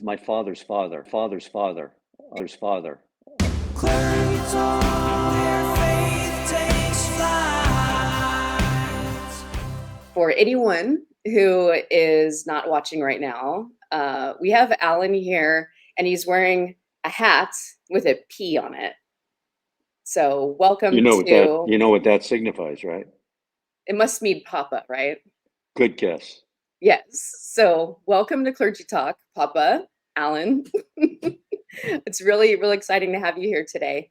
my father's father, father's father, father's father. Clergy Talk, where faith takes flight. For anyone who is not watching right now, we have Alan here, and he's wearing a hat with a P on it. So welcome You know what to, that signifies, right? it must mean Papa, right? Good guess. Yes. So welcome to Clergy Talk, Papa, Alan. It's really, really exciting to have you here today.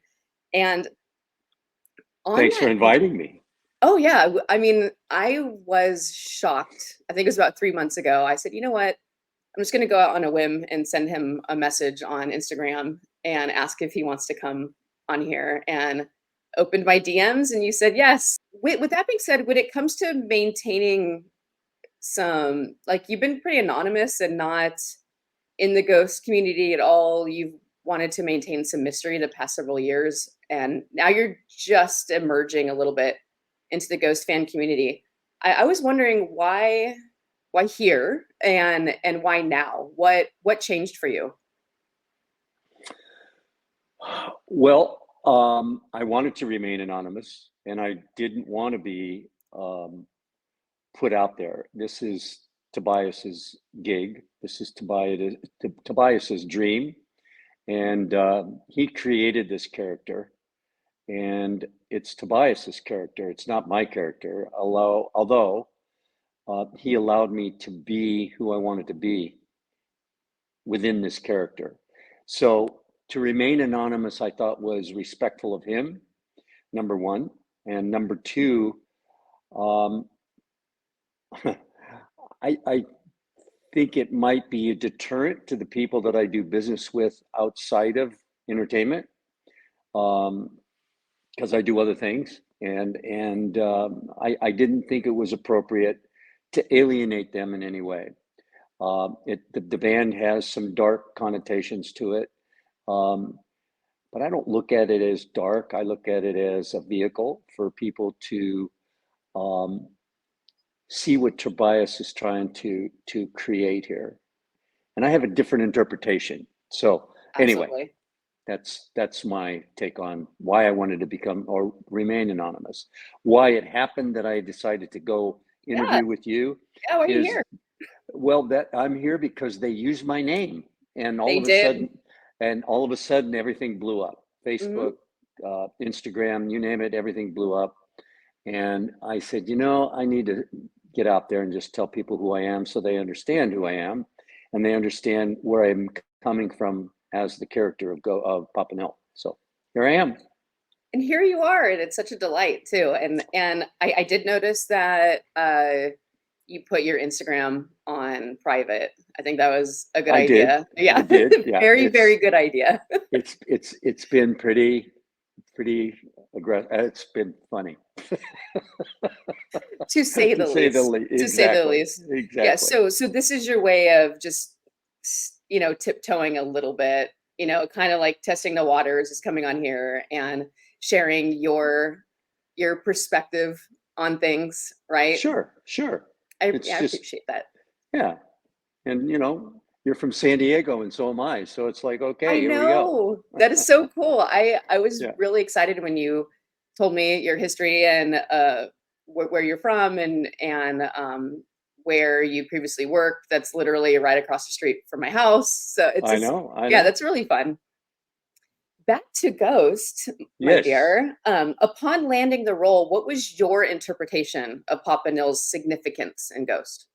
And on Thanks for that, inviting me. oh yeah, I mean, I was shocked. I think it was about 3 months ago. I said, you know what? I'm just going to go out on a whim and send him a message on Instagram and ask if he wants to come on here, and opened my DMs and you said yes. With that being said, when it comes to maintaining some, like, you've been pretty anonymous and not in the ghost community at all. You've wanted to maintain some mystery the past several years, and now you're just emerging a little bit into the ghost fan community. I was wondering why here, and why now? What changed for you? Well, I wanted to remain anonymous, and I didn't want to be put out there. This is Tobias's gig. This is Tobias's dream, and he created this character, and it's Tobias's character. It's not my character. Although he allowed me to be who I wanted to be within this character. So to remain anonymous, I thought was respectful of him, number one. And number two, I think it might be a deterrent to the people that I do business with outside of entertainment, because I do other things, and I didn't think it was appropriate to alienate them in any way. The band has some dark connotations to it, but I don't look at it as dark. I look at it as a vehicle for people to see what Tobias is trying to create here, and I have a different interpretation. So anyway, Absolutely. that's my take on why I wanted to become or remain anonymous. Why it happened that I decided to go Yeah. interview with you Yeah, why are you is, here? well, that I'm here because they used my name, and They did. all of a sudden everything blew up. Mhm. Facebook, Instagram, you name it, everything blew up. And I said, you know, I need to get out there and just tell people who I am so they understand who I am, and they understand where I'm coming from as the character of Papa Nihil. So here I am. And here you are, and it's such a delight too. And I did notice that you put your Instagram on private. I think that was a good I did. idea. Yeah. I did. Yeah. Very, very good idea. It's been pretty aggressive. It's been funny. To say To the say the least. least. To say the Exactly. least. Yeah. Exactly. So this is your way of just, tiptoeing a little bit, kind of like testing the waters, is coming on here and sharing your perspective on things, right? Sure. It's I just, appreciate that. yeah. And you're from San Diego and so am I. So it's like, okay, I here we go. know. That is so cool. I was Yeah. really excited when you told me your history and where you're from, and where you previously worked. That's literally right across the street from my house. So it's I just, know. yeah, that's really fun. Back to Ghost, my Yes. dear. Upon landing the role, what was your interpretation of Papa Nihil's significance in Ghost?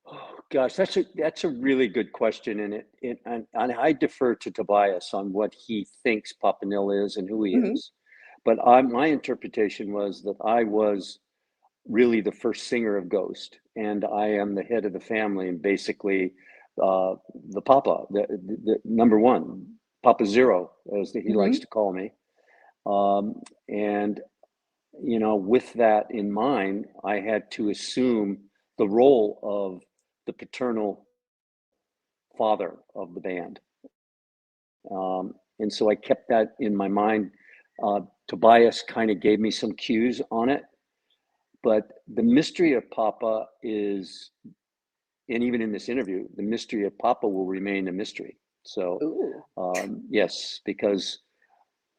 Oh, gosh, that's a really good question, and I defer to Tobias on what he thinks Papa Nihil is and who he Mhm. is. But my interpretation was that I was really the first singer of Ghost, and I am the head of the family, and basically the Papa, the number one, Papa Zero, as he likes Mhm. to call me. And with that in mind, I had to assume the role of the paternal father of the band. And so I kept that in my mind. Tobias kind of gave me some cues on it, but the mystery of Papa is and even in this interview, the mystery of Papa will remain a mystery. So, Ooh. yes, because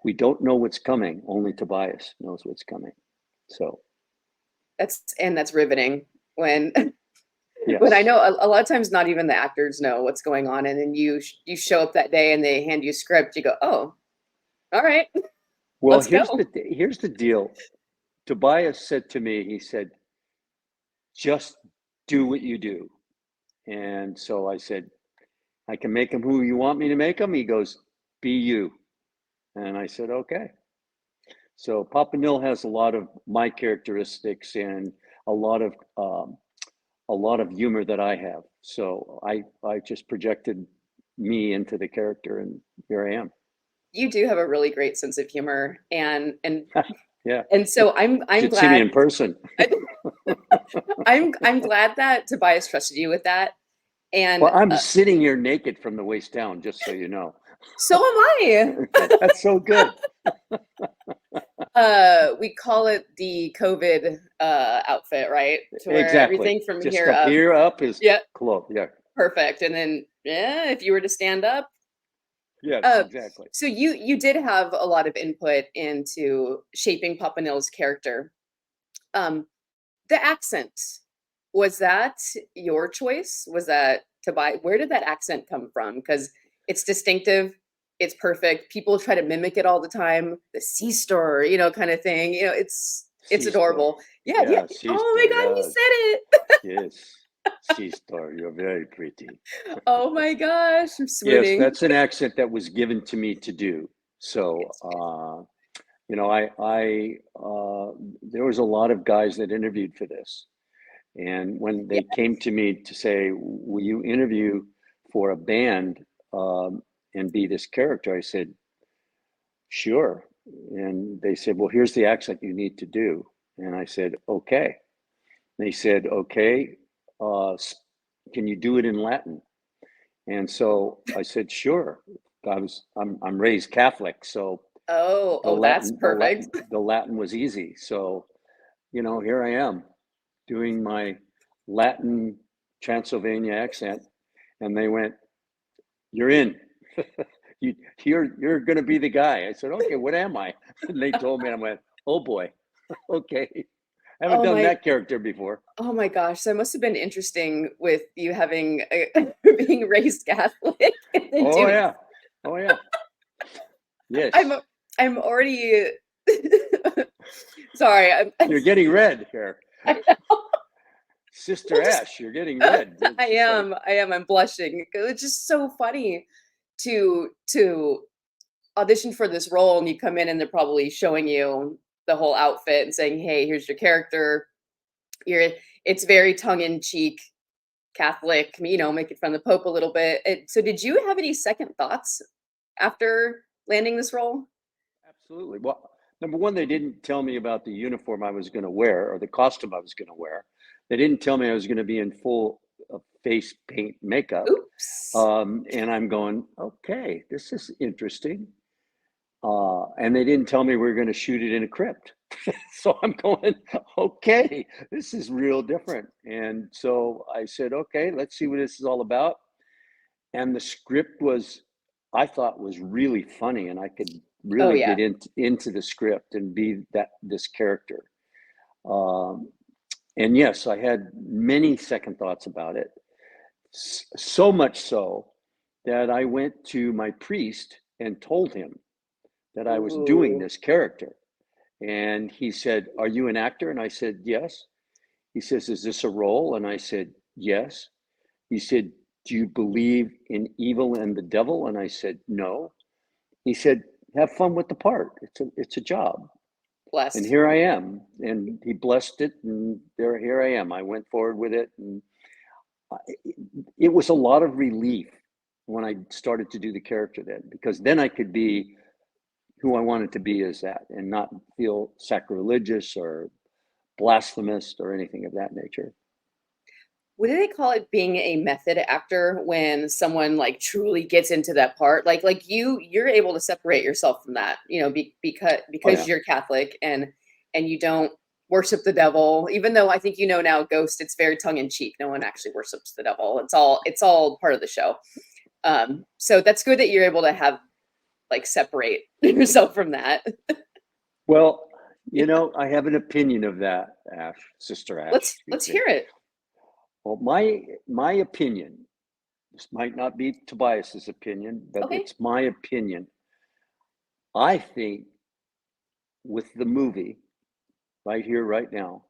we don't know what's coming. Only Tobias knows what's coming. So, That's riveting when yes. when I know a lot of times not even the actors know what's going on, and then you show up that day and they hand you a script, you go, oh, all right, Well, let's go. here's the deal. Tobias said to me, he said, just do what you do. And so I said, I can make him who you want me to make him. He goes, be you. And I said, okay. So Papa Nihil has a lot of my characteristics and a lot of humor that I have. So I just projected me into the character, and here I am. You do have a really great sense of humor, and Yeah. and so I'm Should see me in glad person. I'm glad that Tobias trusted you with that. And Well, I'm sitting here naked from the waist down, just so you know. so am I. That's so good. We call it the COVID outfit, right? To where Exactly. everything from Just here up up, here up is yeah, close. Yeah. perfect. And then if you were to stand up, Yes, exactly. so you did have a lot of input into shaping Papa Nihil's character. The accent, was that your choice? Was that to buy? Where did that accent come from? Because it's distinctive, it's perfect. People try to mimic it all the time. The C store, kind of thing. It's C-store. adorable. Yeah, yeah. Yeah, Oh my C-store. God, he Yeah. said it. Yes. C-store. You're very pretty. Oh my gosh, I'm Yes, swooning. that's an accent that was given to me to do. So, there was a lot of guys that interviewed for this. And when they came to me to say, will you interview for a band and be this character? I said, sure. And they said, well, here's the accent you need to do. And I said, okay. They said, okay, can you do it in Latin? And so I said, sure. I'm raised Catholic, so Oh, that's perfect. the Latin was easy. So, here I am doing my Latin Transylvania accent, and they went, "You're in. You're going to be the guy." I said, "Okay, what am I?" And they told me, and I went, "Oh boy, okay. I haven't Oh done my that character before." Oh my gosh, that must have been interesting with you having being raised Catholic and then Oh doing. yeah, oh yeah, yes. I'm already sorry. You're getting red here, I know. Sister Ash. You're getting red. It's I just like, am. I am. I'm blushing. It's just so funny to audition for this role, and you come in and they're probably showing you the whole outfit and saying, "Hey, here's your character." It's very tongue in cheek Catholic, making fun of the Pope a little bit. So, did you have any second thoughts after landing this role? absolutely. Well, number one, they didn't tell me about the uniform I was going to wear or the costume I was going to wear. They didn't tell me I was going to be in full face paint makeup. Oops. And I'm going, okay, this is interesting. And they didn't tell me we were going to shoot it in a crypt. So I'm going, okay, this is real different. And so I said, okay, let's see what this is all about. And the script I thought was really funny, and I could Oh really yeah. get into the script and be this character. And yes, I had many second thoughts about it. So much so that I went to my priest and told him that I was doing Ooh. this character. And he said, "Are you an actor?" And I said, "Yes." He says, "Is this a role?" And I said, "Yes." He said, "Do you believe in evil and the devil?" And I said, "No." He said, "Have fun with the part. It's a job." And Blessed. here I am. And he blessed it, and here I am. I went forward with it, and it was a lot of relief when I started to do the character then, because then I could be who I wanted to be as that and not feel sacrilegious or blasphemous or anything of that nature. What do they call it? Being a method actor when someone like truly gets into that part, like you're able to separate yourself from that, Oh because yeah. you're Catholic and you don't worship the devil, even though I think now Ghost, it's very tongue-in-cheek. No one actually worships the devil. It's all part of the show. So that's good that you're able to have separate yourself from that. Well, I have an opinion of that, Sister Ash. Let's hear it. Well, my opinion, this might not be Tobias's opinion, but Okay. it's my opinion. I think with the movie Right Here, Right Now,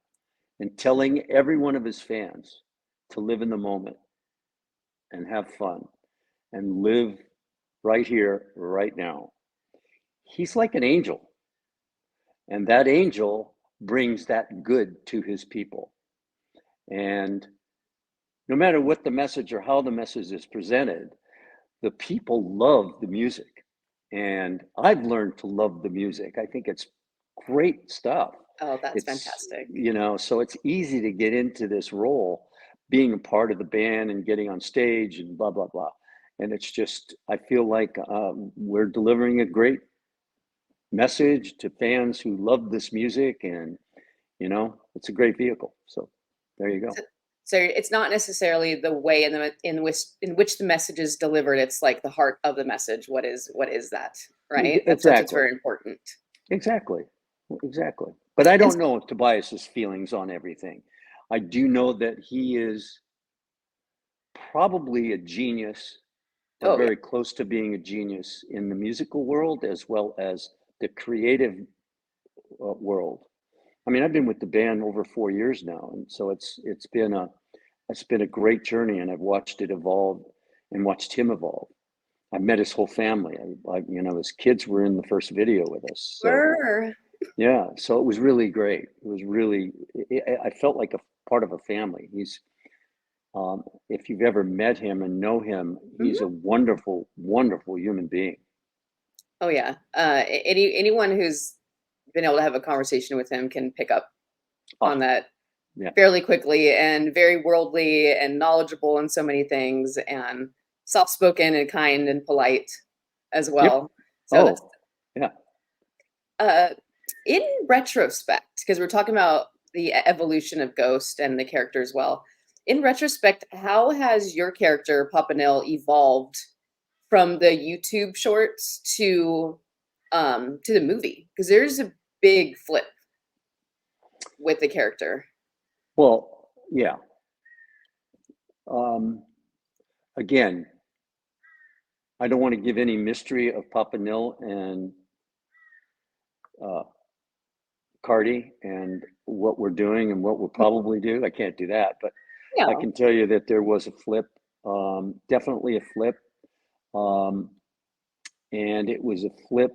and telling every one of his fans to live in the moment and have fun and live right here, right now, he's like an angel. And that angel brings that good to his people. And no matter what the message or how the message is presented, the people love the music. And I've learned to love the music. I think it's great stuff. Oh, that's It's, fantastic. so it's easy to get into this role, being a part of the band and getting on stage and blah, blah, blah. And it's just, I feel like we're delivering a great message to fans who love this music, and it's a great vehicle. So there you go. So it's not necessarily the way in which the message is delivered. It's like the heart of the message. What is that, right? That's what's very important. Exactly. But I don't know Tobias's feelings on everything. I do know that he is probably a genius, or very close to being a genius in the musical world as well as the creative world. I mean, I've been with the band over 4 years now, and so it's been a great journey, and I've watched it evolve and watched him evolve. I met his whole family. His kids were in the first video with us. So, yeah, so it was really great. It was really, I felt like a part of a family. He's, if you've ever met him and know him, he's a wonderful, wonderful human being. Oh yeah. Anyone who's been able to have a conversation with him can pick up on that fairly quickly, and very worldly and knowledgeable in so many things, and soft-spoken and kind and polite as well. Yep. So in retrospect, because we're talking about the evolution of Ghost and the character as well, in retrospect, how has your character, Papa Nihil, evolved from the YouTube shorts to the movie? Because there's a big flip with the character. Well, yeah. Again, I don't want to give any mystery of Papa Nihil and Cardi and what we're doing and what we'll probably do. I can't do that, but I can tell you that there was a flip, definitely a flip. And it was a flip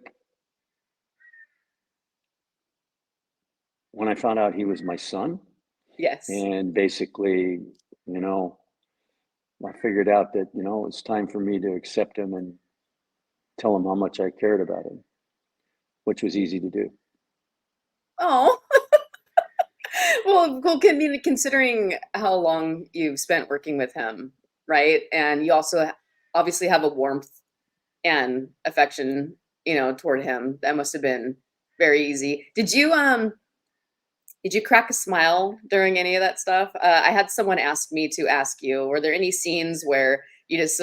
when I found out he was my son. Yes. And basically, I figured out that, it's time for me to accept him and tell him how much I cared about him, which was easy to do. Oh, well, considering how long you've spent working with him, right? And you also obviously have a warmth and affection, toward him. That must have been very easy. Did you crack a smile during any of that stuff? I had someone ask me to ask you, were there any scenes where you just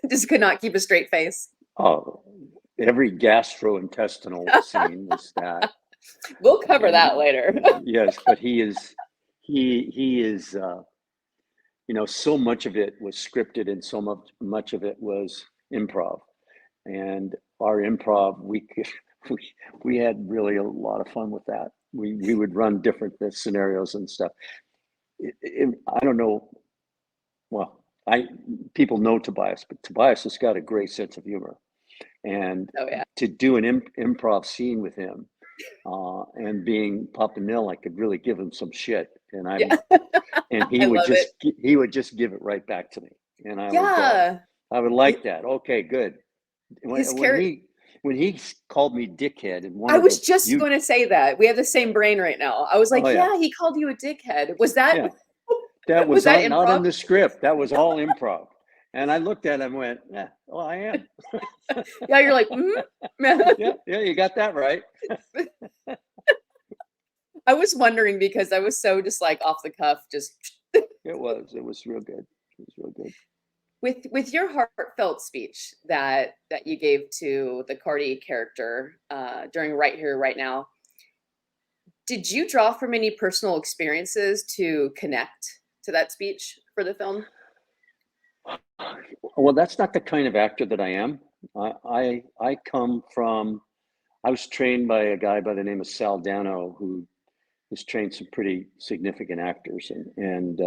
just could not keep a straight face? Oh, every gastrointestinal scene was that. We'll cover that later. Yes, but he is, so much of it was scripted and so much of it was improv. And our improv, we had really a lot of fun with that. We would run different scenarios and stuff. I don't know. Well, people know Tobias, but Tobias has got a great sense of humor. And to do an improv scene with him, and being Papa Nihil, I could really give him some shit, and he would just give it right back to me, and I would like that. Okay, good. When he called me dickhead, and I was just going to say that we have the same brain right now. I was like, he called you a dickhead. Was that? Yeah. That was not in the script. That was all improv. And I looked at him and went, yeah, well, I am. Yeah, you're like, yeah, you got that right. I was wondering because I was so just like off the cuff, just It was real good. It was real good. with your heartfelt speech that you gave to the Cardi character during Right Here, Right Now. Did you draw from any personal experiences to connect to that speech for the film? Well, that's not the kind of actor that I am. I come from, I was trained by a guy by the name of Sal Dano, who has trained some pretty significant actors. And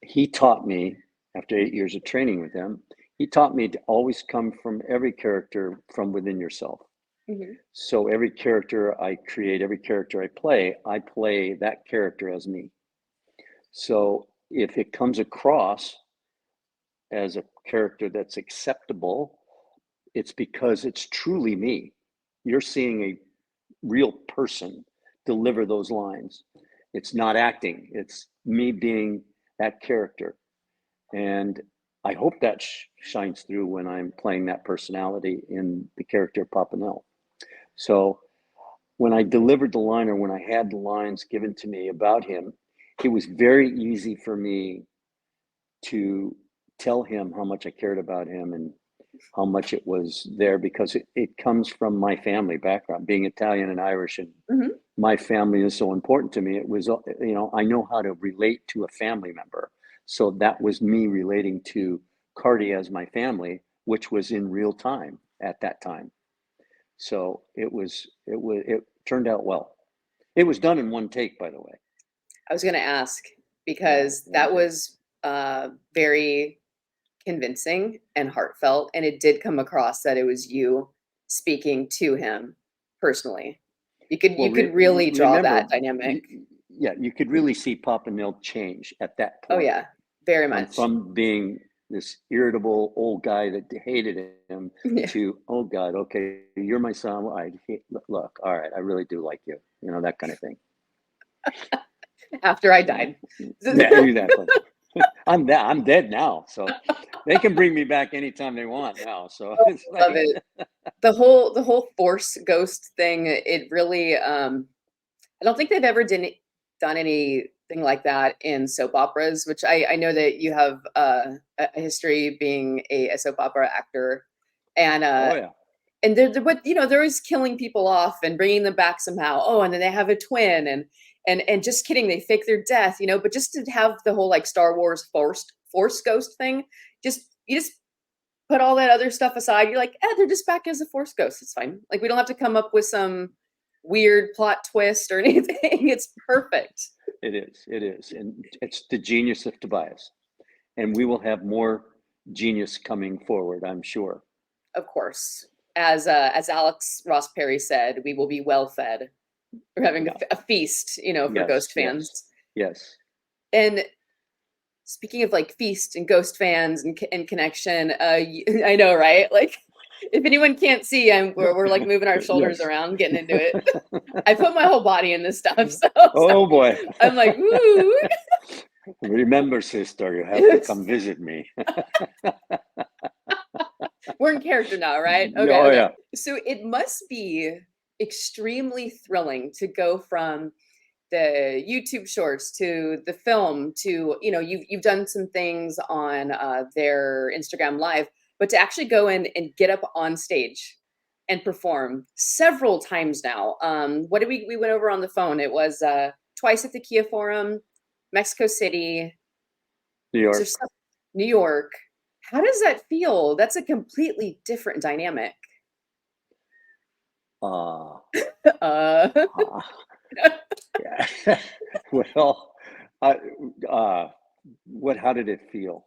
he taught me, after 8 years of training with him, he taught me to always come from every character from within yourself. Mm-hmm. So every character I create, every character I play that character as me. So if it comes across as a character that's acceptable, it's because it's truly me. You're seeing a real person deliver those lines. It's not acting, it's me being that character. And I hope that shines through when I'm playing that personality in the character of Papa Nihil. So when I delivered the line, or when I had the lines given to me about him, it was very easy for me to tell him how much I cared about him and how much it was there, because it comes from my family background, being Italian and Irish, and Mm-hmm. my family is so important to me. It was, I know how to relate to a family member. So that was me relating to Cardi as my family, which was in real time at that time. So it turned out well. It was done in one take, by the way. I was going to ask because that was very convincing and heartfelt, and it did come across that it was you speaking to him personally. You could really draw that dynamic. You could really see Papa Nihil change at that point. Oh yeah, very much. From being this irritable old guy that hated him to, oh God, okay, you're my son. Look, all right, I really do like you. That kind of thing. After I died. Yeah, exactly. I'm dead now, so they can bring me back anytime they want now. So it's like, love it. The whole Force ghost thing. It really. I don't think they've ever done anything like that in soap operas. Which I know that you have a history being a soap opera actor, and oh yeah. and they're always killing people off and bringing them back somehow. Oh, and then they have a twin, and just kidding, they fake their death, but just to have the whole like Star Wars force ghost thing, you just put all that other stuff aside. You're like, they're just back as a force ghost. It's fine. Like, we don't have to come up with some weird plot twist or anything. It's perfect. It is, and it's the genius of Tobias, and we will have more genius coming forward, I'm sure. Of course, as Alex Ross Perry said, we will be well fed. We're having a feast, for Ghost fans. Yes. And speaking of like feast and Ghost fans and connection, I know, right? Like, if anyone can't see, we're like moving our shoulders around, getting into it. I put my whole body in this stuff. So oh boy. I'm like, woo. Remember, sister, you have to come visit me. We're in character now, right? Okay. Oh yeah. So it must be extremely thrilling to go from the YouTube shorts to the film to, you've done some things on their Instagram Live, but to actually go in and get up on stage and perform several times now. What did we went over on the phone? It was twice at the Kia Forum, Mexico City, New York. How does that feel? That's a completely different dynamic. Yeah. Well, how did it feel?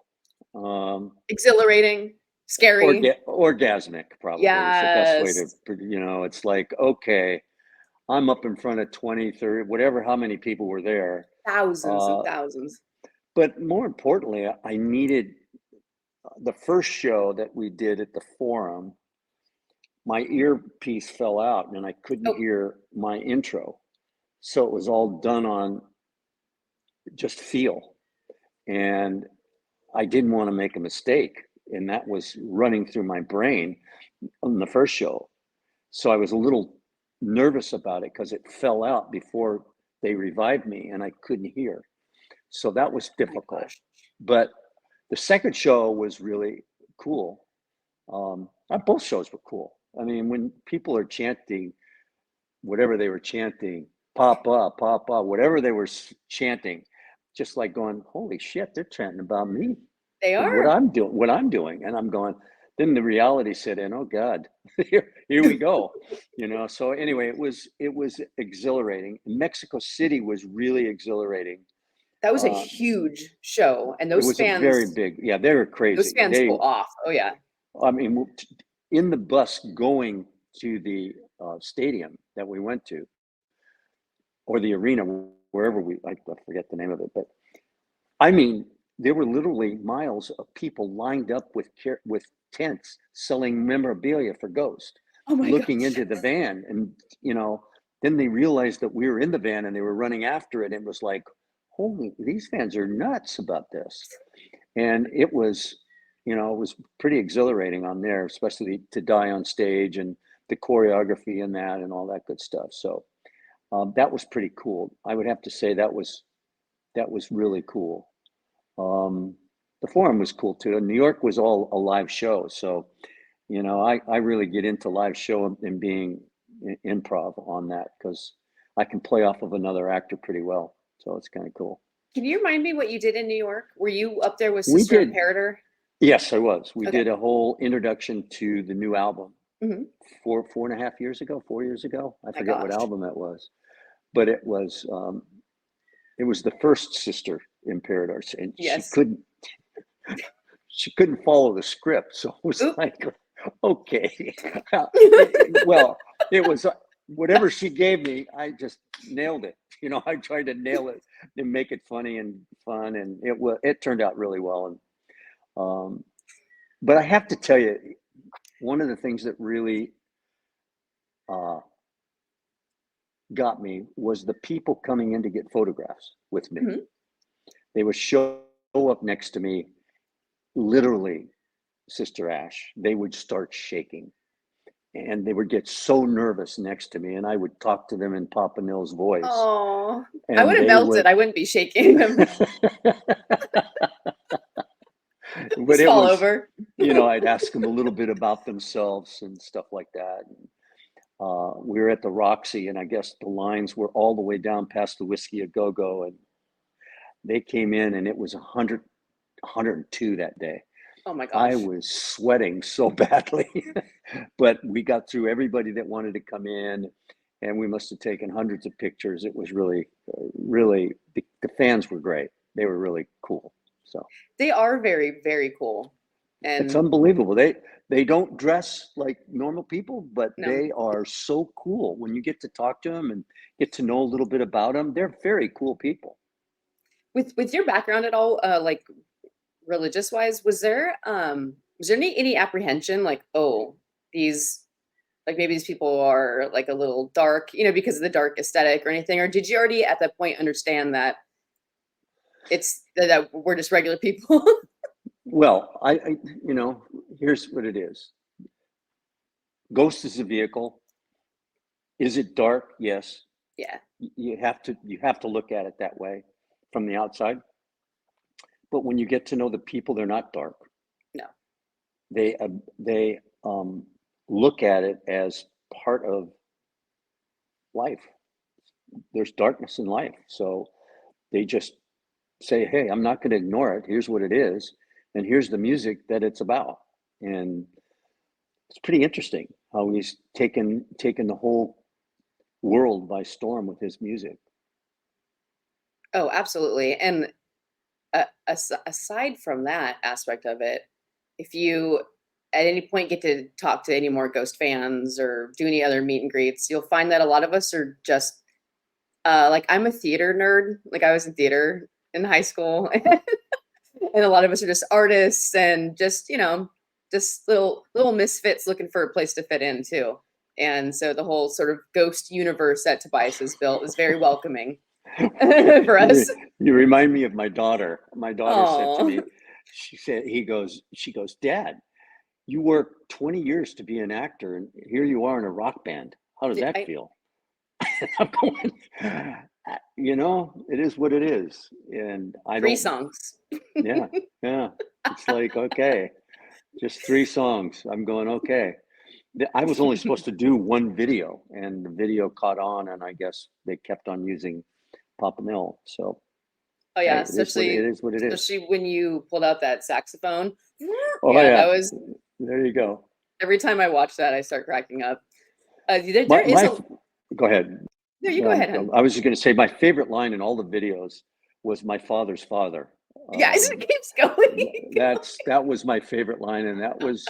Exhilarating, scary, orgasmic, probably. Yes. Is the best way to, it's like, okay, I'm up in front of 20, 30, whatever, how many people were there. Thousands and thousands. But more importantly, I needed the first show that we did at the Forum. My earpiece fell out and I couldn't hear my intro. So it was all done on just feel. And I didn't want to make a mistake. And that was running through my brain on the first show. So I was a little nervous about it because it fell out before they revived me and I couldn't hear. So that was Oh my difficult. gosh. But the second show was really cool. Both shows were cool. I mean, when people are chanting whatever they were chanting, Papa, Papa, whatever they were chanting, just like going, holy shit, they're chanting about me, They what are. I'm doing. And I'm going, then the reality set in, oh God, here we go. So anyway, it was exhilarating. Mexico City was really exhilarating. That was a Uh, huge show, and it was a very big, yeah, they were those crazy. fans go off. Oh yeah. I mean, in the bus going to the stadium that we went to, or the arena, wherever I forget the name of it, but I mean, there were literally miles of people lined up with tents selling memorabilia for Ghost, Oh my looking gosh. into the van, and then they realized that we were in the van and they were running after it. And it was like, holy, these fans are nuts about this. And it was pretty exhilarating on there, especially to die on stage and the choreography and that and all that good stuff. So that was pretty cool. I would have to say that was really cool. The Forum was cool too. And New York was all a live show. So, I really get into live show and being improv on that because I can play off of another actor pretty well. So it's kind of cool. Can you remind me what you did in New York? Were you up there with We Sister did. Imperator? Yes, I was. We Okay. did a whole introduction to the new album Mm-hmm. 4.5 years ago, 4 years ago. I My forget what gosh. album it was, but it was the first Sister Imperator, and Yes. she couldn't follow the script, so it was Oop. like, okay, well, it was whatever she gave me, I just nailed it. I tried to nail it and make it funny and fun, and it turned out really well. And but I have to tell you, one of the things that really got me was the people coming in to get photographs with me. Mhm. They would show up next to me, literally, Sister Ash. They would start shaking and they would get so nervous next to me, and I would talk to them in Papa Nihil's voice. Oh, I And would have they melted. would, I wouldn't be shaking them. but Just it fall was, over. I'd ask them a little bit about themselves and stuff like that. We were at the Roxy, and I guess the lines were all the way down past the Whiskey a Go Go, and they came in, and it was 100, 102 that day. Oh my I gosh. was sweating so badly, but we got through everybody that wanted to come in, and we must have taken hundreds of pictures. It was really, really, the fans were great. They were really cool. So They are very, very cool. it's And unbelievable. They don't dress like normal people, but no, they are so cool. When you get to talk to them and get to know a little bit about them, they're very cool people. with your background at all, like religious wise, was there any apprehension like, oh, these like maybe these people are like a little dark, because of the dark aesthetic or anything? Or did you already at that point understand that that we're just regular people? Well, here's what it is. Ghost is a vehicle. Is it dark? Yes. Yeah. You have to look at it that way from the outside. But when you get to know the people, they're not dark. No. They look at it as part of life. There's darkness in life, so they just say, "Hey, I'm not going to ignore it. Here's what it is, and here's the music that it's about." And it's pretty interesting how he's taken the whole world by storm with his music. Oh, absolutely. And aside from that aspect of it, if you at any point get to talk to any more Ghost fans or do any other meet and greets, you'll find that a lot of us are just like, I'm a theater nerd. Like, I was in theater in high school, and a lot of us are just artists and just little misfits looking for a place to fit in too. And so the whole sort of Ghost universe that Tobias has built is very welcoming for us. You remind me of my daughter. My daughter said to Oh, me, she goes, Dad, you worked 20 years to be an actor, and here you are in a rock band. How does Did that I, feel? I'm going, you know, it is what it is. And I 3 don't, songs. yeah, yeah. It's like, okay, just 3 songs. I'm going, okay. I was only supposed to do 1 video, and the video caught on, and I guess they kept on using Papa Nihil. So, Oh hey, yeah, it is what it is. What it is. especially when you pulled out that saxophone. Oh Yeah, yeah, that was there you go. every time I watch that, I start cracking up. My There is my, a go ahead. there you go ahead, hon. I was just going to say my favorite line in all the videos was "My father's father." Yeah, it keeps going. That was my favorite line, and that was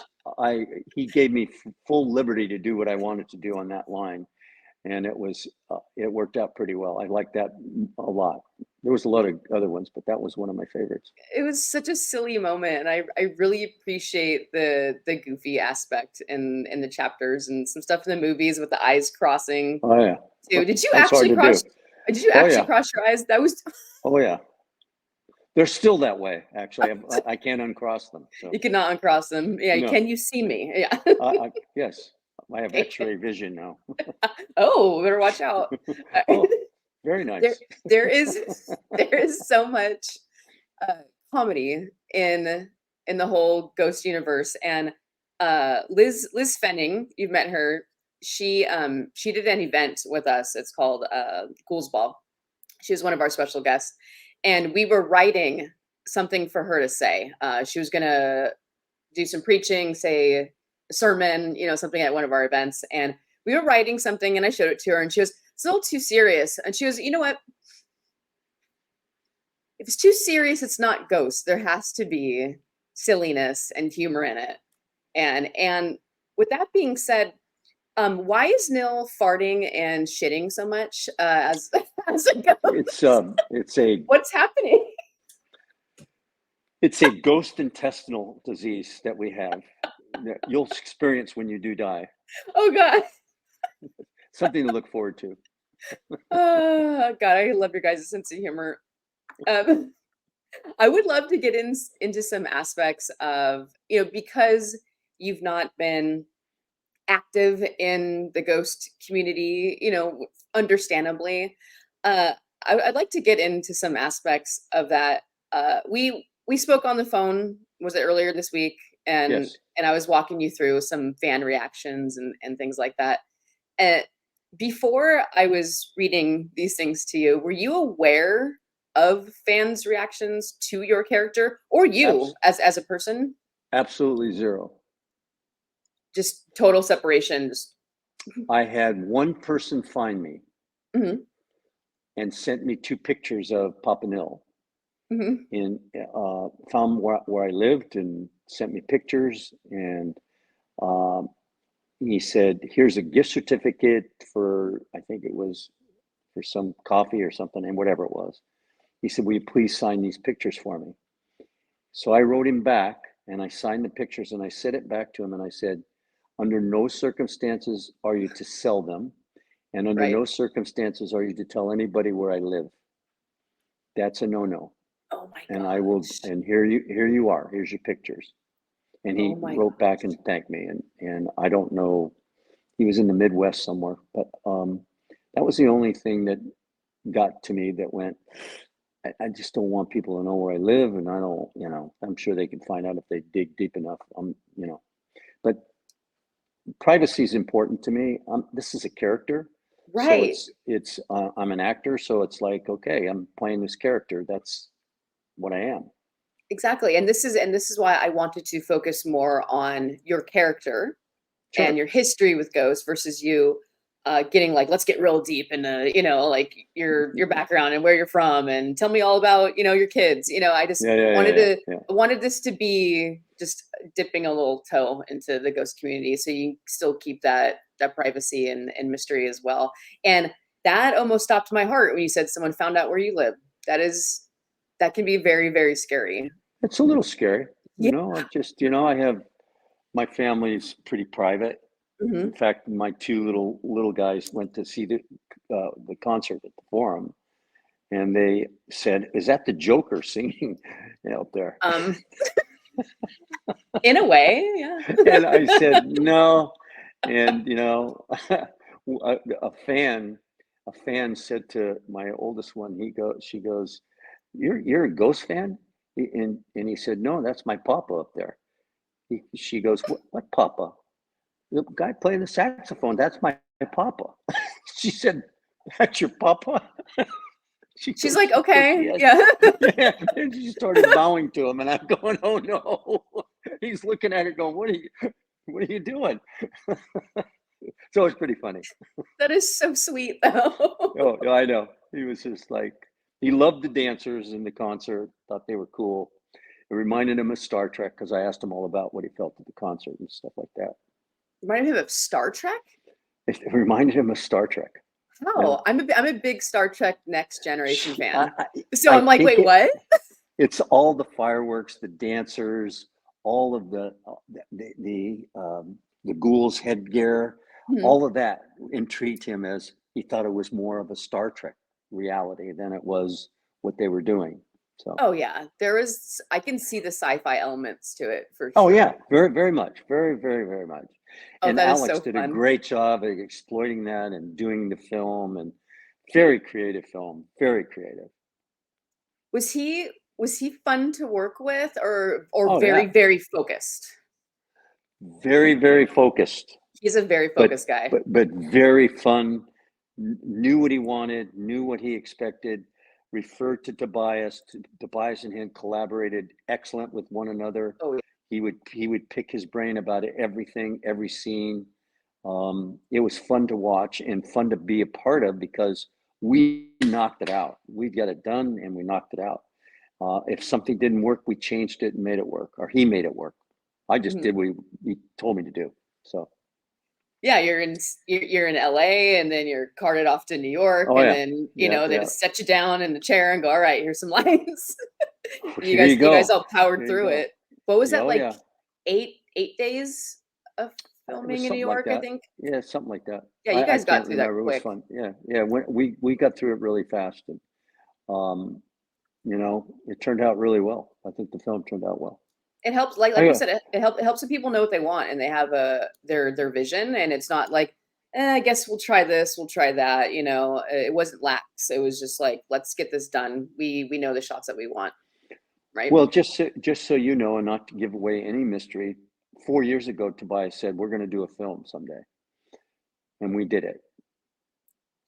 he gave me full liberty to do what I wanted to do on that line, and it worked out pretty well. I liked that a lot. There was a lot of other ones, but that was one of my favorites. It was such a silly moment, and I really appreciate the goofy aspect in the chapters and some stuff in the movies with the eyes crossing Oh yeah, too. Did you that's hard actually to do. cross? Did you Oh actually yeah, cross your eyes? That was oh yeah. They're still that way. Actually, I can't uncross them. So you could not uncross them. Yeah, no, can you see me? Yeah. yes, I have X-ray vision now. Oh, better watch out. Oh, very There, nice. there is there is so much comedy in the whole ghost universe, and Liz Fenning, you've met her. She did an event with us. It's called Ghouls Ball. She was one of our special guests, and we were writing something for her to say. She was gonna do some preaching, say a sermon, something at one of our events, and we were writing something, and I showed it to her, and she was, "It's a little too serious," and she was, "You know what? If it's too serious, it's not ghosts. There has to be silliness and humor in it." And with that being said, why is Nil farting and shitting so much as as a ghost? What's happening? It's a ghost intestinal disease that we have that you'll experience when you do die. Oh God. Something to look forward to. Oh God, I love your guys' sense of humor. Um, I would love to get into some aspects of, because you've not been active in the ghost community, understandably. I'd like to get into some aspects of that. We spoke on the phone, was it earlier this week? And Yes. and I was walking you through some fan reactions and things like that. And before I was reading these things to you, were you aware of fans' reactions to your character or you as a person? Absolutely zero. Just total separation. Just I had one person find me Mhm, and sent me 2 pictures of Papa Nihil mhm. and found where I lived and sent me pictures. And um, he said, "Here's a gift certificate for, I think it was for some coffee or something, and whatever it was." He said, "Will you please sign these pictures for me?" So I wrote him back and I signed the pictures and I sent it back to him and I said, "Under no circumstances are you to sell them, and under Right. no circumstances are you to tell anybody where I live. That's a no-no. Oh my And I will, gosh. and here you are. Here's your pictures." And Oh he my wrote back gosh. and thanked me. And I don't know, he was in the Midwest somewhere, but that was the only thing that got to me that went, I just don't want people to know where I live, and I don't, I'm sure they can find out if they dig deep enough. But privacy is important to me. This is a character, so Right. I'm an actor, so it's like, okay, I'm playing this character. That's what I am. Exactly. And this is why I wanted to focus more on your character and Sure. your history with ghosts versus you getting like, let's get real deep into, like your background and where you're from and tell me all about, your kids. I just Yeah, yeah, wanted yeah, to yeah, I wanted this to be just dipping a little toe into the ghost community so you still keep that privacy and mystery as well. And that almost stopped my heart when you said someone found out where you live. That can be very, very scary. it's a little scary. Yeah. I have, my family's pretty private. Mhm. In fact, my 2 little guys went to see the concert at the Forum, and they said, "Is that the Joker singing out there?" Um, in a way, yeah. And I said, "No." And a fan said to my oldest one, she goes, you're a Ghost fan? And he said, no, that's my papa up there. She goes, what papa? The guy playing the saxophone, that's my papa. She said, that's your papa? She's like, Of course he okay, is. yeah. Yeah. And she started bowing to him, and I'm going, oh no. He's looking at her going, what are you doing? So it's pretty funny. That is so sweet, though. Oh, yeah, I know. He was just like, he loved the dancers in the concert, thought they were cool. It reminded him of Star Trek because I asked him all about what he felt at the concert and stuff like that. Reminded him of Star Trek? It reminded him of Star Trek. Oh, I'm a big Star Trek Next Generation fan. So I I'm like, think wait, what? It's all the fireworks, the dancers, all of the ghouls headgear, Mhm. all of that intrigued him, as he thought it was more of a Star Trek reality than it was what they were doing. So. Oh yeah, I can see the sci-fi elements to it for Oh sure. yeah, very, very much, very, very, very much. Oh, And that is Alex so did a fun. great job of exploiting that and doing the film, and very creative film, very creative. Was he fun to work with, or Oh very, yeah, very focused? very, very focused. He's a very focused guy. But very fun. Knew what he wanted, knew what he expected. Referred to Tobias. Tobias and him collaborated excellent with one another. Oh yeah. He would pick his brain about everything, every scene. It was fun to watch and fun to be a part of because we knocked it out. We got it done and we knocked it out. If something didn't work, we changed it and made it work, or he made it work. I just Mhm. did what he told me to do. So. Yeah, you're in LA, and then you're carted off to New York, Oh and yeah, then yeah, they yeah. just set you down in the chair and go, all right, here's some lines. And Here you you guys go. all powered There you through go. it. What was that Oh like? yeah, 8 days of it was filming in New something like York, I that. think. Yeah, something like that. Yeah, you I guys got can't through that remember. It was quick. fun. Yeah, yeah. We got through it really fast, and um, it turned out really well. I think the film turned out well. It helps, Oh like we yeah, said, it helps the people know what they want, and they have their vision, and it's not like, I guess we'll try this, we'll try that. It wasn't lax. It was just like, let's get this done. We know the shots that we want, right? well, just so you know, and not to give away any mystery, 4 years ago, Tobias said we're going to do a film someday, and we did it.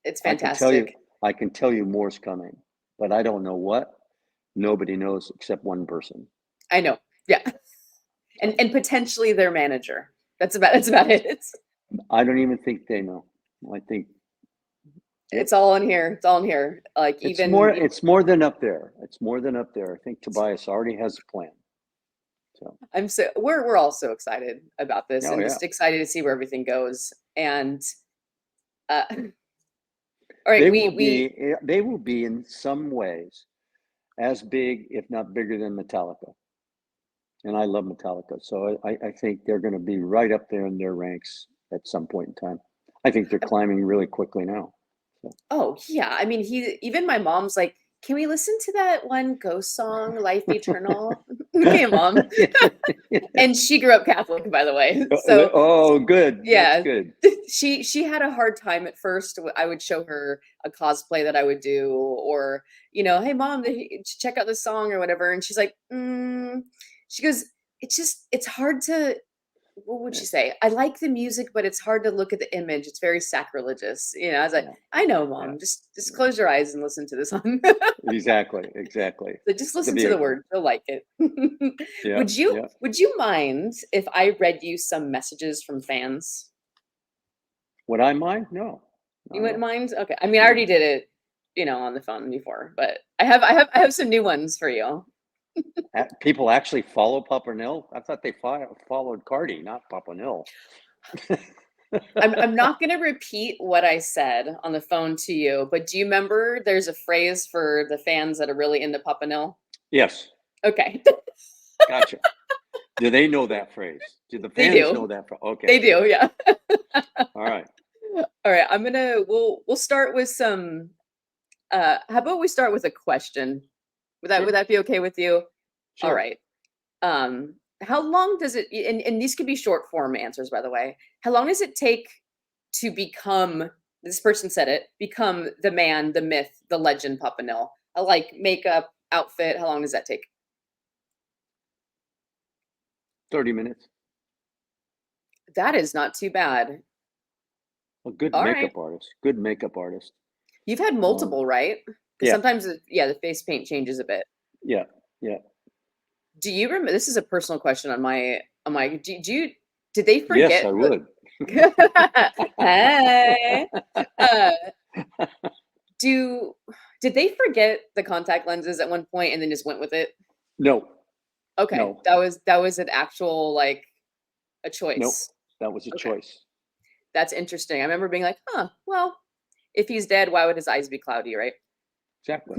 It's I can tell you, fantastic. I can tell you more's coming, but I don't know what. Nobody knows except one person. I know. Yeah. So. And potentially their manager. That's about it. I don't even think they know. I think It's all in here. It's all in here. Like, it's even more than up there. It's more than up there. I think Tobias already has a plan. So we're all so excited about this, oh and yeah. just excited to see where everything goes. And all right, They will be in some ways as big, if not bigger than Metallica. And I love Metallica. So I think they're going to be right up there in their ranks at some point in time. I think they're climbing really quickly now. So. Oh yeah, I mean, even my mom's like, can we listen to that one Ghost song, Life Eternal? Okay, Mom. And she grew up Catholic, by the way. So oh, good. yeah, That's good. she had a hard time at first. I would show her a cosplay that I would do, or hey Mom, check out this song or whatever, and she's like, she goes, it's hard to. What would she say? I like the music, but it's hard to look at the image. It's very sacrilegious. I was like, Yeah. I know, Mom. Yeah. Just close your eyes and listen to the song. Exactly. So just listen to the word. You'll like it. Yeah. Would you mind if I read you some messages from fans? Would I mind? No. You wouldn't mind? Okay. I mean, I already did it, on the phone before, but I have some new ones for you. People actually follow Papa Nihil? I thought they followed Cardi, not Papa Nihil. I'm not going to repeat what I said on the phone to you, but do you remember there's a phrase for the fans that are really into Papa Nihil? Yes. Okay. Gotcha. Do they know that phrase? Do the They fans do. know that phrase? Okay. They do, yeah. All right. All right. We'll start with some. How about we start with a question? Would that be okay with you? Sure. All right. How long does it? And these could be short form answers, by the way. How long does it take to become, this person said it, become the man, the myth, the legend, Papa Nihil? Like makeup, outfit, how long does that take? 30 minutes. That is not too bad. A good All makeup right. artist. Good makeup artist. You've had multiple, right? Because yeah. sometimes, the face paint changes a bit. Yeah. Yeah. Do you remember? This is a personal question on my. Did they forget? Yes, I would. Hey. Did they forget the contact lenses at one point and then just went with it? No. Okay, No. that was an actual like a choice. Nope. That was a choice. That's interesting. I remember being like, huh, well, if he's dead, why would his eyes be cloudy, right? Exactly.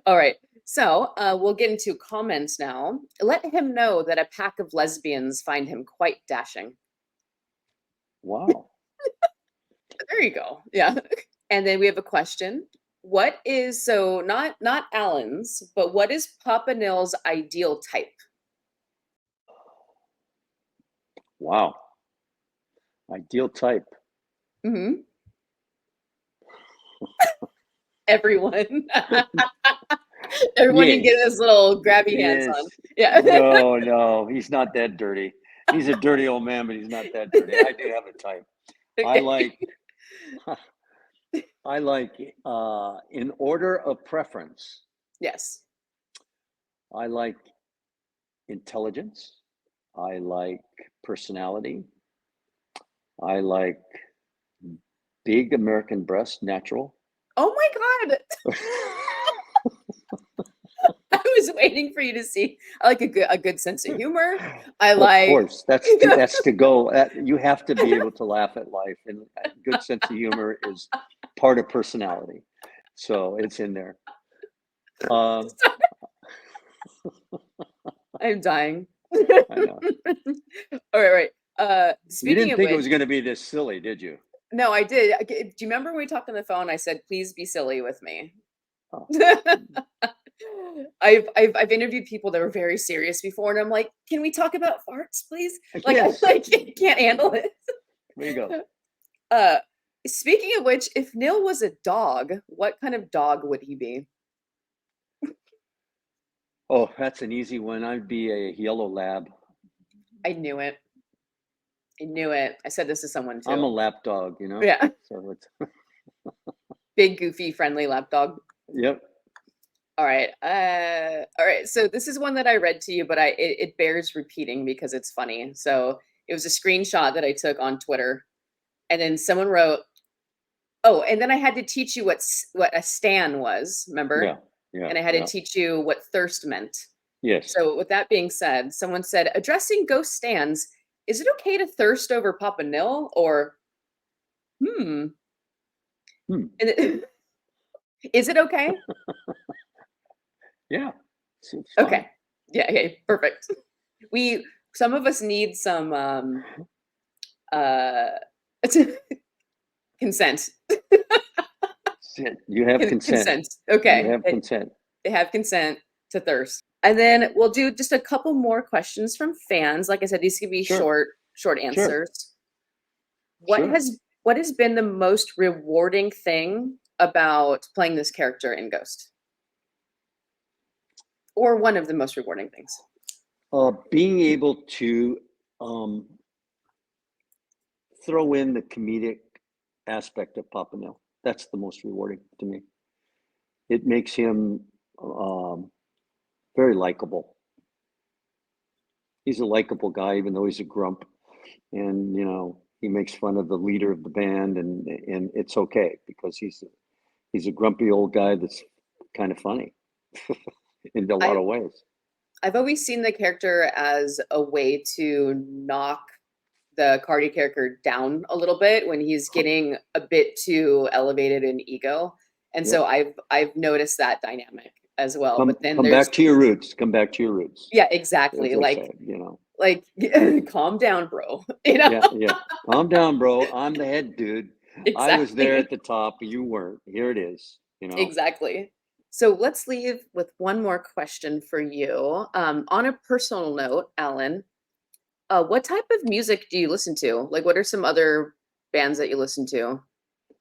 All right. So we'll get into comments now. Let him know that a pack of lesbians find him quite dashing. Wow. There you go. Yeah. And then we have a question. What is, so not Alan's, but what is Papa Nihil's ideal type? Wow. Ideal type. Mm-hmm. Everyone. Everyone can get his little grabby hands on. Yeah. No, he's not that dirty. He's a dirty old man, but he's not that dirty. I do have a type. I like in order of preference. Yes. I like intelligence. I like personality. I like big American breast, natural. Oh my God. I was waiting for you to see. I like a good sense of humor. I like. Of course, that's to go. You have to be able to laugh at life, and a good sense of humor is part of personality. So it's in there. I'm dying. I know. All right. You didn't think which, it was going to be this silly, did you? No, I did. Do you remember when we talked on the phone? I said, "Please be silly with me." Oh. I've interviewed people that were very serious before, and I'm like, "Can we talk about farts, please?" Like, Yes. I can't handle it. There you go. Speaking of which, if Nihil was a dog, what kind of dog would he be? Oh, that's an easy one. I'd be a yellow lab. I knew it. I knew it. I said this to someone too. I'm a lap dog, you know? Yeah. So it's Big, goofy, friendly lap dog. Yep. All right. All right. So this is one that I read to you, but it bears repeating because it's funny. So it was a screenshot that I took on Twitter, and then someone wrote, "Oh, and then I had to teach you what a stan was. Remember? Yeah. Yeah. And I had to teach you what thirst meant." Yes. So with that being said, someone said, addressing ghost stans, is it okay to thirst over Papa Nihil? Or And is it okay? Yeah. It's Okay. Yeah. Okay. Perfect. Some of us need some consent. You have consent. Okay. You have consent. They have consent to thirst. And then we'll do just a couple more questions from fans. Like I said, these can be short answers. What has been the most rewarding thing about playing this character in Ghost? Or one of the most rewarding things? Being able to throw in the comedic aspect of Papa Nihil. That's the most rewarding to me. It makes him very likable. He's a likable guy, even though he's a grump. And, you know, he makes fun of the leader of the band, and it's okay because he's a grumpy old guy that's kind of funny in a lot of ways. I've always seen the character as a way to knock the Cardi character down a little bit when he's getting a bit too elevated in ego. And so I've noticed that dynamic as well. But then come back to your roots. Come back to your roots. Yeah, exactly. Like, say, you know, like calm down, bro. You know? Yeah. Calm down, bro. I'm the head dude. Exactly. I was there at the top, but you weren't. Here it is. You know. Exactly. So let's leave with one more question for you. On a personal note, Alan, What type of music do you listen to? Like, what are some other bands that you listen to?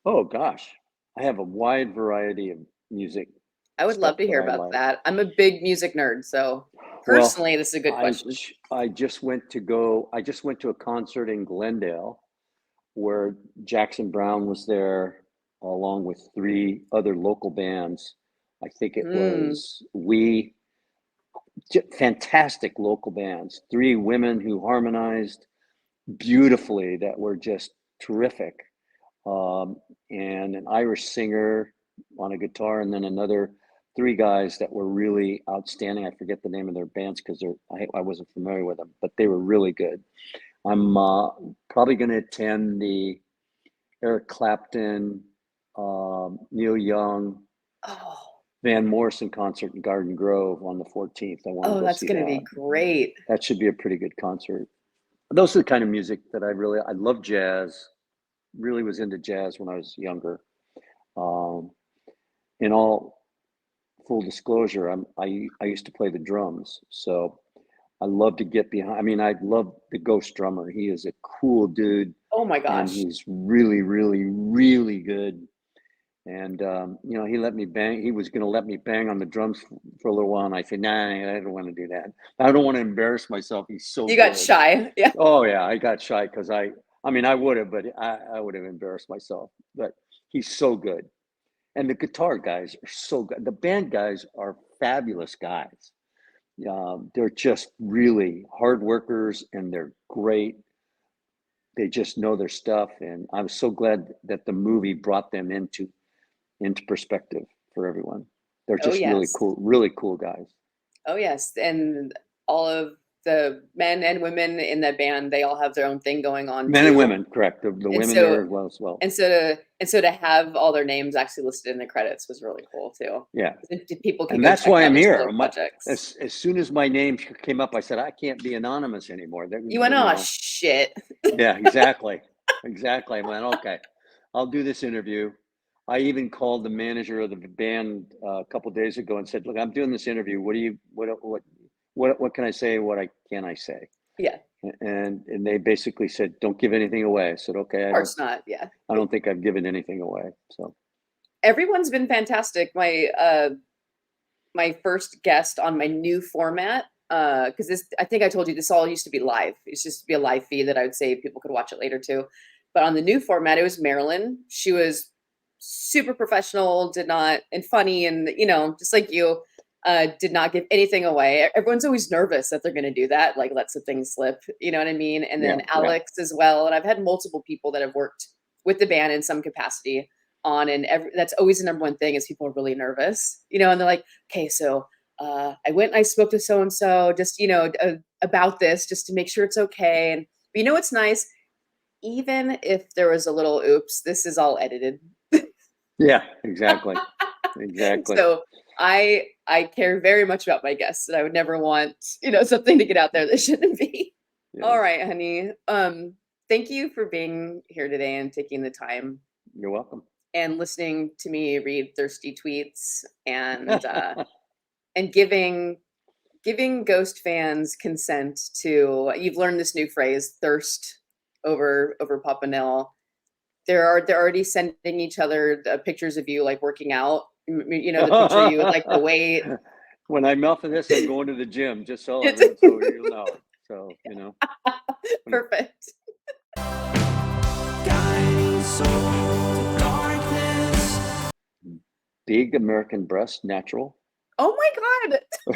Oh gosh, I have a wide variety of music I would stuff love to that hear I about like. that. I'm a big music nerd, so Well, personally, this is a good question. I just went to go. I just went to a concert in Glendale where Jackson Brown was there along with three other local bands. I think it Mm. was fantastic local bands. Three women who harmonized beautifully that were just terrific. Um, and an Irish singer on a guitar, and then another three guys that were really outstanding. I forget the name of their bands because I wasn't familiar with them, but they were really good. I'm probably going to attend the Eric Clapton, Neil Young, Oh, Van Morrison concert in Garden Grove on the 14th. I want to oh, go that's see gonna be that. great. That should be a pretty good concert. Those are the kind of music that I love jazz. Really was into jazz when I was younger. Um, in all full disclosure, I used to play the drums, so I love to get behind. I mean, I love the Ghost drummer. He is a cool dude, Oh my and gosh. he's really, really, really good. And he let me bang. He was going to let me bang on the drums for a little while, and I said, "Nah, I don't want to do that. I don't want to embarrass myself. He's so You got good." shy. Yeah. Oh yeah, I got shy because I mean, I would have, but I would have embarrassed myself. But he's so good, and the guitar guys are so good. The band guys are fabulous guys. They're just really hard workers, and they're great. They just know their stuff, and I'm so glad that the movie brought them into perspective for everyone. They're Oh just yes. really cool guys. Oh yes. And all of the men and women in that band, they all have their own thing going on Men and too. women, correct. The And women so there as well. and so to have all their names actually listed in the credits was really cool too. Yeah, People could and go that's check why out I'm their here. solo projects. As soon as my name came up, I said I can't be anonymous anymore. You went, oh shit. Yeah, exactly, exactly. I went, okay, I'll do this interview. I even called the manager of the band a couple days ago and said, "Look, I'm doing this interview. What can I say? Can I say?" Yeah, of And they basically said, "Don't give anything away." I said, "Okay, course not. Yeah. I don't think I've given anything away." So Everyone's been fantastic. My first guest on my new format, because this, I think I told you, this all used to be live. It's just to be a live feed that I would say people could watch it later too. But on the new format, it was Marilyn. She was super professional, did not, and funny, and just like you, did not give anything away. Everyone's always nervous that they're going to do that, like let some things slip. You know what I mean? And yeah, then yeah. Alex as well. And I've had multiple people that have worked with the band in some capacity on, and that's always the number one thing is people are really nervous, and they're like, okay, so I went and I spoke to so and so, just about this, just to make sure it's okay. And but what's nice, even if there was a little oops, this is all edited. Yeah, exactly. Exactly. So I care very much about my guests, and I would never want something to get out there that shouldn't be. Yeah. All right, honey. Thank you for being here today and taking the time You're welcome. and listening to me read thirsty tweets and giving Ghost fans consent to. You've learned this new phrase, thirst over Papa Nihil. They're already sending each other pictures of you like working out. The picture you with like the weight. When I'm off of this, I'm going to the gym, just so you'll know. So Perfect. Guiding soul to darkness. big American breast, natural. Oh my God.